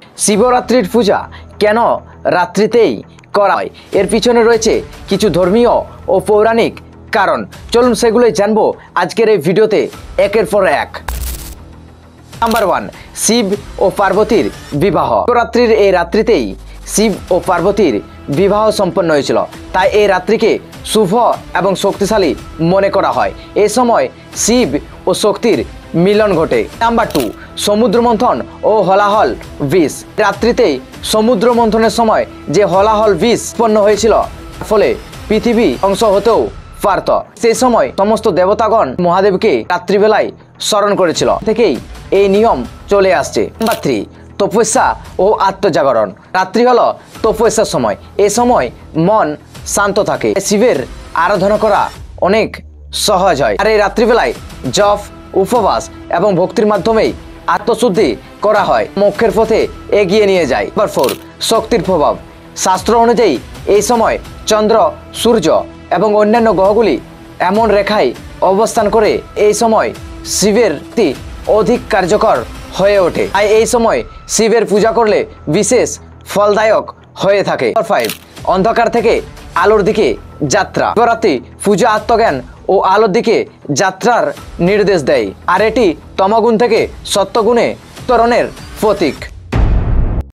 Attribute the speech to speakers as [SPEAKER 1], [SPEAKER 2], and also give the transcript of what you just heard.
[SPEAKER 1] শিবরাত্রির পূজা কেন রাত্রিতেই করা হয় এর পিছনে রয়েছে কিছু ধর্মীয় ও পৌরাণিক কারণ। চলুন সেগুলোই জানবো আজকের এই ভিডিওতে একের পর এক। নাম্বার 1, শিব ও পার্বতীর বিবাহ। শিবরাত্রির এই রাত্রিতেই শিব ও পার্বতীর বিবাহ সম্পন্ন হয়েছিল, তাই এই রাত্রিকে শুভ এবং শক্তিশালী মনে করা হয়। এই সময় শিব ও শক্তির মিলন ঘটে। নাম্বার 2, সমুদ্র মন্থন ও হলাহল বিষ। রাত্রিতেই সমুদ্র মন্থনের সময় যে হলাহল বিষ উৎপন্ন হয়েছিল, ফলে পৃথিবী ধ্বংস হতেও পারত। সেই সময় সমস্ত দেবতাগণ মহাদেবকে রাত্রিবেলায় স্মরণ করেছিল, থেকেই এই নিয়ম চলে আসছে। নাম্বার 3, তপস্যা ও আত্মজাগরণ। রাত্রি হলো তপস্যার সময়। এ সময় মন শান্ত থাকে, শিবের আরাধনা করা অনেক সহজ হয়। আর এই রাত্রিবেলায় জপ, উপবাস এবং ভক্তির মাধ্যমেই আত্মশুদ্ধি করা হয়, মোক্ষের পথে এগিয়ে নিয়ে যায়। নাম্বার 4, শক্তির প্রভাব। শাস্ত্র অনুযায়ী এই সময় চন্দ্র, সূর্য এবং অন্যান্য গ্রহগুলি এমন রেখায় অবস্থান করে এই সময় শিবের অধিক কার্যকর হয়ে ওঠে। তাই এই সময় শিবের পূজা করলে বিশেষ ফলদায়ক হয়ে থাকে। নাম্বার 5, অন্ধকার থেকে আলোর দিকে যাত্রা। শিবরাত্রি পূজা আত্মজ্ঞান ও আলোর দিকে যাত্রার নির্দেশ দেয়, আর এটি তমগুণ থেকে সত্যগুণে উত্তরণের প্রতীক।